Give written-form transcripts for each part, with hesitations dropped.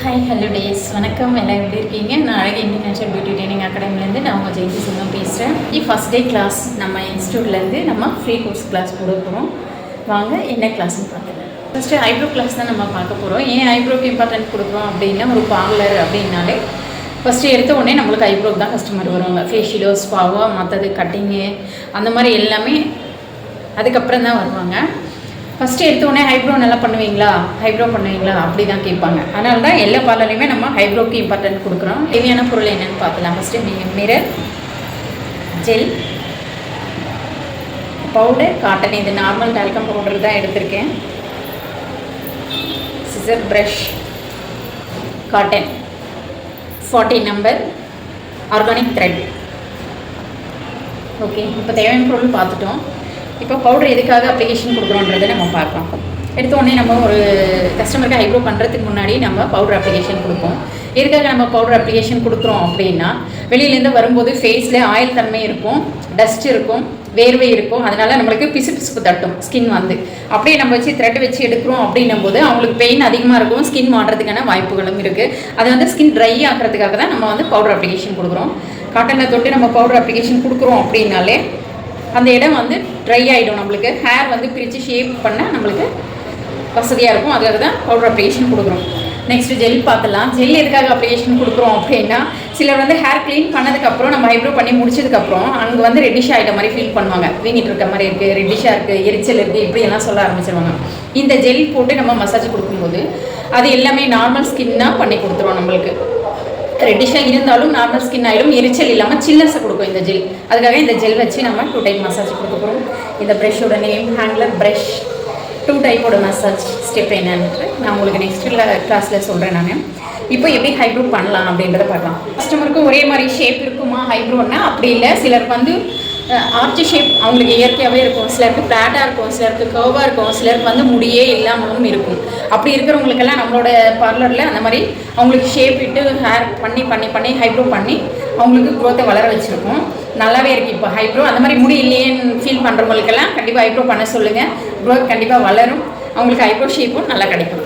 Hi hello days வணக்கம், எல்லாம் எப்படி இருக்கீங்க? நான் அழகு இன்டர்நேஷனல் பியூட்டி ட்ரைனிங் அகாடமிலேருந்து நான் உங்கள் ஜெயந்தி சிங்கம் பேசுகிறேன். ஃபஸ்ட் டே கிளாஸ் நம்ம இன்ஸ்டியூட்லேருந்து நம்ம ஃப்ரீ கோர்ஸ் கிளாஸ் கொடுக்க போகிறோம். வாங்க என்ன கிளாஸ்ன்னு பார்த்துக்கலாம். ஃபஸ்ட்டு ஐப்ரோ கிளாஸ் தான் நம்ம பார்க்க போகிறோம். ஏன் ஐப்ரோக்கு இம்பார்ட்டன்ட் கொடுக்குறோம் அப்படின்னா, ஒரு பார்லர் அப்படின்னாலே ஃபஸ்ட்டு எடுத்த உடனே நம்மளுக்கு ஐப்ரோக்கு தான் கஸ்டமர் வருவாங்க. ஃபேஷியலோ ஸ்பாவோ மற்றது கட்டிங்கு அந்த மாதிரி எல்லாமே அதுக்கப்புறம் தான் வருவாங்க. ஃபஸ்ட்டு எடுத்தோடனே ஹைப்ரோ நல்லா பண்ணுவீங்களா, ஹைப்ரோ பண்ணுவீங்களா அப்படி தான் கேட்பாங்க. அதனால தான் எல்லா பார்லர்லையுமே நம்ம ஹைப்ரோக்கு இம்பார்ட்டன்ட் கொடுக்குறோம். தேவையான பொருள் என்னென்னு பார்க்கலாம். First mirror, gel, powder, cotton. இது நார்மல் டால்கம் பவுடர் தான் எடுத்திருக்கேன். Scissor, brush, cotton, 40 number, organic thread. Okay, இப்போ தேவையான பொருள் பார்த்துட்டோம். இப்போ பவுடர் எதுக்காக அப்ளிகேஷன் கொடுக்குறோன்றதை நம்ம பார்க்கலாம். எடுத்தோடனே நம்ம ஒரு கஸ்டமருக்கு ஐப்ரோ பண்ணுறதுக்கு முன்னாடி நம்ம பவுடர் அப்ளிகேஷன் கொடுப்போம். எதுக்காக நம்ம பவுடர் அப்ளிகேஷன் கொடுக்குறோம் அப்படின்னா, வெளியிலேருந்து வரும்போது ஃபேஸில் ஆயில் தன்மை இருக்கும், டஸ்ட் இருக்கும், வேர்வை இருக்கும். அதனால் நம்மளுக்கு பிசுப்பு தட்டும் ஸ்கின் வந்து. அப்படியே நம்ம வச்சு த்ரெட் வச்சு எடுக்கிறோம் அப்படின்னும் போது அவங்களுக்கு பெயின் அதிகமாக இருக்கும், ஸ்கின் மாறுறதுக்கான வாய்ப்புகளும் இருக்குது. அது வந்து ஸ்கின் ட்ரை ஆகிறதுக்காக தான் நம்ம வந்து பவுடர் அப்ளிகேஷன் கொடுக்குறோம். காட்டனில் தொட்டு நம்ம பவுடர் அப்ளிகேஷன் கொடுக்குறோம் அப்படின்னாலே அந்த இடம் வந்து ட்ரை ஆகிடும். நம்மளுக்கு ஹேர் வந்து பிரித்து ஷேப் பண்ண நம்மளுக்கு வசதியாக இருக்கும். அதுக்காக தான் பவுடர் அப்ளிகேஷன் கொடுக்குறோம். நெக்ஸ்ட்டு ஜெல் பார்க்கலாம். ஜெல் எதுக்காக அப்ளிகேஷன் கொடுக்குறோம் அப்படின்னா, சிலர் வந்து ஹேர் க்ளீன் பண்ணதுக்கப்புறம் நம்ம ஐப்ரோ பண்ணி முடிச்சதுக்கப்புறம் அங்கே வந்து ரெட்டிஷ் ஆகிட்ட மாதிரி ஃபீல் பண்ணுவாங்க. வீங்கிட்டு இருக்க மாதிரி இருக்குது, ரெட்டிஷாக இருக்குது, எரிச்சல் இருக்குது, இப்படியெல்லாம் சொல்ல ஆரம்பிச்சிருவாங்க. இந்த ஜெல் போட்டு நம்ம மசாஜ் கொடுக்கும்போது அது எல்லாமே நார்மல் ஸ்கின்னாக பண்ணி கொடுத்துருவோம். நம்மளுக்கு ரெட்டிஷாக இருந்தாலும் நார்மல் ஸ்கின் ஆகிடும், எரிச்சல் இல்லாமல் சில்னஸை கொடுக்கும் இந்த ஜெல். அதுக்காக இந்த ஜெல் வச்சு நம்ம 2 டைப் மசாஜ் கொடுக்க போகிறோம். இந்த ப்ரஷோட நேம் ஹேண்ட்லர் ப்ரஷ். 2 டைப்போட மசாஜ் ஸ்டெப் என்னன்னு நான் உங்களுக்கு நெக்ஸ்ட் கிளாஸில் சொல்கிறேன். நான் இப்போ எப்படி ஹைப்ரோ பண்ணலாம் அப்படின்றத பார்க்கலாம். கஸ்டமருக்கும் ஒரே மாதிரி ஷேப் இருக்குமா ஹைப்ரோன்னா? அப்படி இல்லை. சிலருக்கு வந்து ஆர்ச்சி ஷேப் அவங்களுக்கு இயற்கையாகவே இருக்கும், சிலருக்கு ஃப்ளாட்டாக இருக்கும், சிலருக்கு கர்வாக இருக்கும், சிலருக்கு வந்து முடியே இல்லாமலும் இருக்கும். அப்படி இருக்கிறவங்களுக்கெல்லாம் நம்மளோட பார்லரில் அந்த மாதிரி அவங்களுக்கு ஷேப் இட்டு ஹேர் பண்ணி பண்ணி பண்ணி ஹைப்ரோ பண்ணி அவங்களுக்கு க்ரோத்தை வளர வச்சுருக்கோம். நல்லாவே இருக்குது இப்போ ஹைப்ரோ. அந்த மாதிரி முடி இல்லையேன்னு ஃபீல் பண்ணுறவங்களுக்கெல்லாம் கண்டிப்பாக ஹைப்ரோ பண்ண சொல்லுங்கள். க்ரோத் கண்டிப்பாக வளரும், அவங்களுக்கு ஹைப்ரோ ஷேப்பும் நல்லா கிடைக்கும்.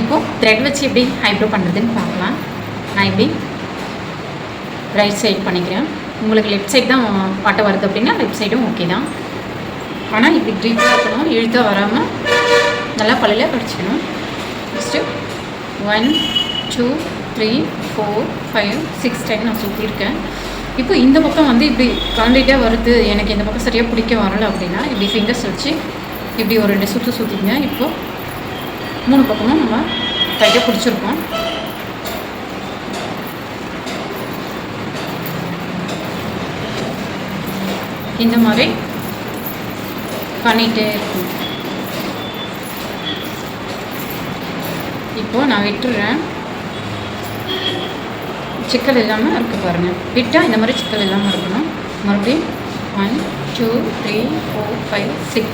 இப்போது த்ரெட் வச்சு எப்படி ஹைப்ரோ பண்ணுறதுன்னு பார்க்கலாம். நான் இப்படி ரைட் சைட் பண்ணிக்கிறேன். உங்களுக்கு லெஃப்ட் சைட் தான் பாட்டை வருது அப்படின்னா லெஃப்ட் சைடும் ஓகே தான். ஆனால் இப்படி ட்ரீப்பாக இருக்கணும், இழுத்தாக வராமல் நல்லா பல்லில் படிச்சுக்கணும். ஃபஸ்ட்டு 1 2 3 4 5 6 டைம் நான் சுற்றிருக்கேன். இப்போ இந்த பக்கம் வந்து இப்படி கம்ப்ளீட்டாக வருது, எனக்கு இந்த பக்கம் சரியாக பிடிக்க வரலை அப்படின்னா இப்படி ஃபிங்கர்ஸ் வச்சு இப்படி ஒரு 2 சுற்று சுற்றிங்க. இப்போது 3 பக்கமும் நம்ம டைட்டாக பிடிச்சிருக்கோம். இந்த மாதிரி பண்ணிகிட்டே இருக்கும். இப்போது நான் விட்டுறேன். சிக்கல் இல்லாமல் இருக்குது பாருங்கள். விட்டால் இந்த மாதிரி சிக்கல் இல்லாமல் இருக்கணும். மறுபடியும் 1 2 3 4 5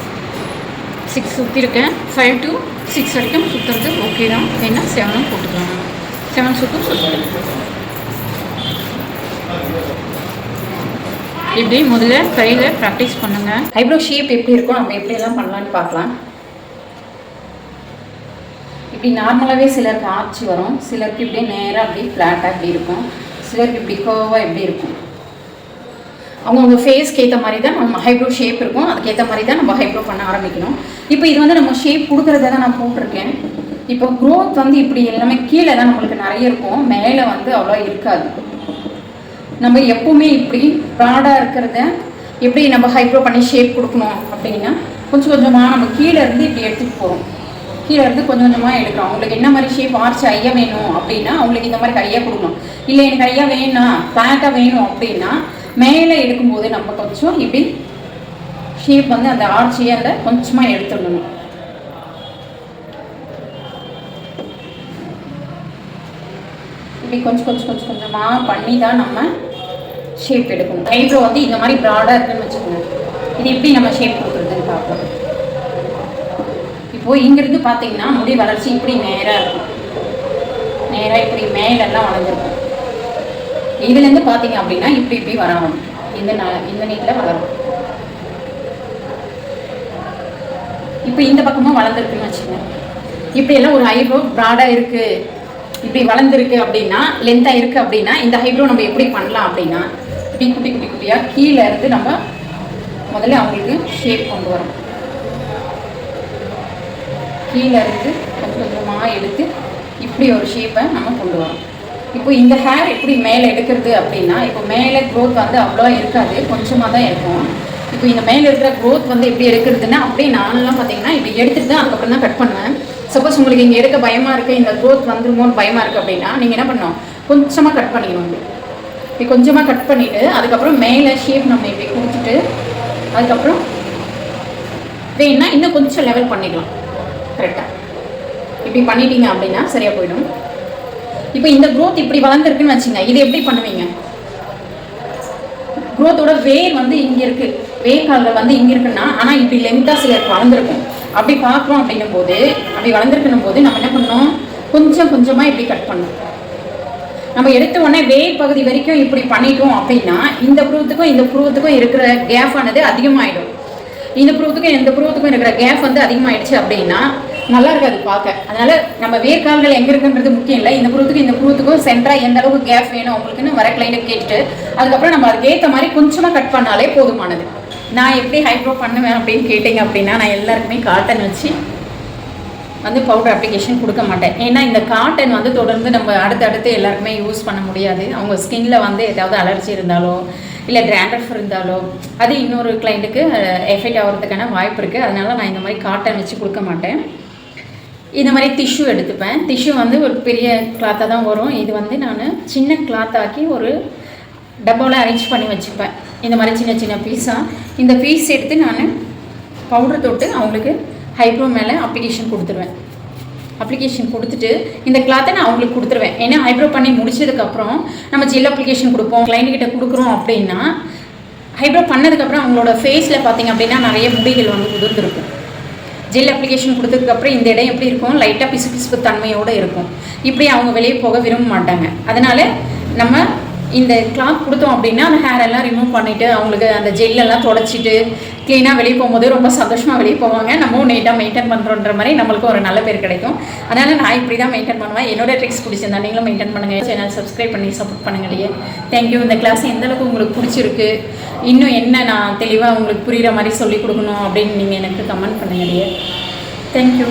6 சுற்றிருக்கேன். 5 to 6 வரைக்கும் சுற்றுறது ஓகே தான். ஏன்னா 7 போட்டுக்கலாம். 7 சுற்றும் சுற்றுறது. இப்படி முதல்ல கையில் ப்ராக்டிஸ் பண்ணுங்கள். ஐப்ரோ ஷேப் எப்படி இருக்கும், நம்ம எப்படியெல்லாம் பண்ணலான்னு பார்க்கலாம். இப்படி நார்மலாகவே சிலருக்கு ஆர்ச்சி வரும், சிலருக்கு இப்படி நேராக அப்படி ஃப்ளாட்டாக இப்படி இருக்கும், சிலருக்கு இப்படி கர்வாக எப்படி இருக்கும். அவங்கவுங்க ஃபேஸ்க்கு ஏற்ற மாதிரி தான் நம்ம ஹைப்ரோ ஷேப் இருக்கும். அதுக்கேற்ற மாதிரி தான் நம்ம ஹைப்ரோ பண்ண ஆரம்பிக்கணும். இப்போ இது வந்து நம்ம ஷேப் கொடுக்குறத தான் நான் போட்டிருக்கேன். இப்போ க்ரோத் வந்து இப்படி எல்லாமே கீழே தான் நம்மளுக்கு நிறைய இருக்கும், மேலே வந்து அவ்வளோ இருக்காது. நம்ம எப்போவுமே இப்படி ப்ராடாக இருக்கிறத எப்படி நம்ம ஹைப்ரோ பண்ணி ஷேப் கொடுக்கணும் அப்படின்னா, கொஞ்சம் கொஞ்சமாக நம்ம கீழே இருந்து இப்படி எடுத்துகிட்டு போகிறோம். கீழே இருந்து கொஞ்சம் கொஞ்சமாக எடுக்கிறோம். அவங்களுக்கு என்ன மாதிரி ஷேப் ஆர்ச்சி ஐயா வேணும் அப்படின்னா அவங்களுக்கு இந்த மாதிரி கையாக கொடுக்கணும். இல்லை எனக்கு ஐயா வேணும், ஃப்ளாட்டாக வேணும் அப்படின்னா மேலே எடுக்கும்போது நம்ம கொஞ்சம் இப்படி ஷேப் வந்து அந்த ஆர்ச்சியை அந்த கொஞ்சமாக எடுத்துடணும். இப்படி கொஞ்சம் கொஞ்சம் கொஞ்சம் கொஞ்சமாக பண்ணி தான் நம்ம ஷேப் எடுக்கணும். ஐப்ரோ வந்து இந்த மாதிரி ப்ராடாக இருக்குன்னு வச்சுக்கோங்க. இது எப்படி நம்ம ஷேப் கொடுக்குறதுன்னு பார்ப்போம். இப்போது இங்கேருந்து பார்த்தீங்கன்னா முடி வளர்ச்சி இப்படி நேராக இருக்கும், நேராக இப்படி மேலெல்லாம் வளர்ந்துருக்கும். இதுலேருந்து பார்த்தீங்க அப்படின்னா இப்படி இப்படி வரணும், இந்த நீட்டில் வளரும். இப்போ இந்த பக்கமும் வளர்ந்துருக்குன்னு வச்சுக்கோங்க. இப்படியெல்லாம் ஒரு ஐப்ரோ ப்ராடாக இருக்குது, இப்படி வளர்ந்துருக்கு அப்படின்னா, லென்த்தாக இருக்குது அப்படின்னா, இந்த ஹைப்ரோ நம்ம எப்படி பண்ணலாம் அப்படின்னா, இப்படி குட்டி குட்டி குட்டியாக கீழே இருந்து நம்ம முதல்ல அவங்களுக்கு ஷேப் கொண்டு வரோம். கீழே இருந்து கொஞ்சம் கொஞ்சமாக எடுத்து இப்படி ஒரு ஷேப்பை நம்ம கொண்டு வரோம். இப்போ இந்த ஹேர் எப்படி மேலே எடுக்கிறது அப்படின்னா, இப்போ மேலே க்ரோத் வந்து அவ்வளோ இருக்காது, கொஞ்சமாக தான் இருக்கும். இப்போ இந்த மேலே இருக்கிற க்ரோத் வந்து எப்படி எடுக்கிறதுன்னா, அப்படியே நான்லாம் பார்த்தீங்கன்னா இப்படி எடுத்துகிட்டு தான் அதுக்கப்புறம் தான் கட் பண்ணுவேன். சப்போஸ் உங்களுக்கு இங்கே எடுக்க பயமாக இருக்குது, இந்த க்ரோத் வந்துருமோன்னு பயமாக இருக்குது அப்படின்னா நீங்கள் என்ன பண்ணணும், கொஞ்சமாக கட் பண்ணிக்கணும். இப்படி கொஞ்சமாக கட் பண்ணிவிட்டு அதுக்கப்புறம் மேலே ஷேப் நம்ம இப்படி கொடுத்துட்டு அதுக்கப்புறம் வேணுன்னா இன்னும் கொஞ்சம் லெவல் பண்ணிக்கலாம். கரெக்டாக இப்படி பண்ணிட்டீங்க அப்படின்னா சரியாக போயிடும். இப்போ இந்த க்ரோத் இப்படி வளர்ந்துருக்குன்னு வச்சுங்க, இது எப்படி பண்ணுவீங்க? க்ரோத்தோட வேர் வந்து இங்கே இருக்குது, வேர் காலில் வந்து இங்கே இருக்குன்னா, ஆனால் இப்படி லென்த்தாக சிலருக்கு வளர்ந்துருக்கும். அப்படி பார்க்குறோம் அப்படின்னும் போது, அப்படி வளர்ந்துருக்குன்னும் போது நம்ம என்ன பண்ணோம், கொஞ்சம் கொஞ்சமாக இப்படி கட் பண்ணணும். நம்ம எடுத்த உடனே வேர் பகுதி வரைக்கும் இப்படி பண்ணிட்டோம் அப்படின்னா இந்த ப்ரூவத்துக்கும் இந்த ப்ரூவத்துக்கும் இருக்கிற கேப் ஆனது அதிகமாகிடும். இந்த ப்ரூவத்துக்கும் இந்த ப்ரூவத்துக்கும் இருக்கிற கேப் வந்து அதிகமாகிடுச்சு அப்படின்னா நல்லா இருக்காது பார்க்க. அதனால நம்ம வேர்க்கால்கள் எங்கே இருக்குன்றது முக்கியம் இல்லை, இந்த ப்ரூவத்துக்கும் இந்த ப்ரூவத்துக்கும் சென்டராக எந்த அளவுக்கு கேப் வேணும் உங்களுக்குன்னு வர கிளைண்ட்டை கேட்டுட்டு அதுக்கப்புறம் நம்ம அதுக்கு ஏற்ற மாதிரி கொஞ்சமாக கட் பண்ணாலே போதுமானது. நான் எப்படி ஹைப்ரோ பண்ணுவேன் அப்படின்னு கேட்டிங்க அப்படின்னா, நான் எல்லாருக்குமே காட்டன் வச்சு வந்து பவுடர் அப்ளிகேஷன் கொடுக்க மாட்டேன். ஏன்னா இந்த காட்டன் வந்து தொடர்ந்து நம்ம அடுத்தடுத்து எல்லாருக்குமே யூஸ் பண்ண முடியாது. அவங்க ஸ்கின்ல வந்து ஏதாவது அலர்ஜி இருந்தாலோ இல்லை ட்ராண்ட்ரஃப் இருந்தாலோ அது இன்னொரு கிளைண்ட்டுக்கு எஃபெக்ட் ஆகிறதுக்கான வாய்ப்பு இருக்குது. அதனால நான் இந்த மாதிரி காட்டன் வச்சு கொடுக்க மாட்டேன். இந்த மாதிரி டிஷ்யூ எடுத்துப்பேன். டிஷ்யூ வந்து ஒரு பெரிய கிளாத்தாக தான் வரும். இது வந்து நான் சின்ன கிளாத்தாக்கி ஒரு டப்பாவில் அரேஞ்ச் பண்ணி வச்சுப்பேன். இந்த மாதிரி சின்ன சின்ன பீஸாக இந்த பீஸ் எடுத்து நான் பவுடர் தொட்டு அவங்களுக்கு ஹைப்ரோ மேலே அப்ளிகேஷன் கொடுத்துருவேன். அப்ளிகேஷன் கொடுத்துட்டு இந்த கிளாத்தை நான் அவங்களுக்கு கொடுத்துருவேன். ஏன்னா ஹைப்ரோ பண்ணி முடிச்சதுக்கப்புறம் நம்ம ஜெல் அப்ளிகேஷன் கொடுப்போம். கிளைண்ட்டுக்கிட்ட கொடுக்குறோம் அப்படின்னா ஹைப்ரோ பண்ணதுக்கப்புறம் அவங்களோட ஃபேஸில் பார்த்திங்க அப்படின்னா நிறைய முடிகள் வந்து உதிர்ந்துருக்கும். ஜெல் அப்ளிகேஷன் கொடுத்ததுக்கப்புறம் இந்த இடம் எப்படி இருக்கும், லைட்டாக பிசு பிசுப்பு தன்மையோடு இருக்கும். இப்படி அவங்க வெளியே போக விரும்ப மாட்டாங்க. அதனால் நம்ம இந்த கிளாத் கொடுத்தோம் அப்படின்னா அந்த ஹேர் எல்லாம் ரிமூவ் பண்ணிவிட்டு அவங்களுக்கு அந்த ஜெல்லெல்லாம் தொடச்சிட்டு க்ளீனாக வெளியே போகும்போது ரொம்ப சந்தோஷமாக வெளியே போவாங்க. நம்மளும் நீட்டாக மெயின்டைன் பண்ணுறோன்ற மாதிரி நம்மளுக்கும் ஒரு நல்ல பேர் கிடைக்கும். அதனால் நான் இப்படி தான் மெயின்டைன் பண்ணுவேன். என்னோட ட்ரிக்ஸ் பிடிச்சிருந்தா நீங்களும் மெயின்டைன் பண்ணுங்கள். சேனல் சப்ஸ்கிரைப் பண்ணி சப்போர்ட் பண்ணுங்களையே. தேங்க்யூ. இந்த கிளாஸ் எந்தளவுக்கு உங்களுக்கு பிடிச்சிருக்கு, இன்னும் என்ன நான் தெளிவாக உங்களுக்கு புரிகிற மாதிரி சொல்லிக் கொடுக்கணும் அப்படின்னு நீங்கள் எனக்கு கமெண்ட் பண்ணுங்களையே. தேங்க்யூ.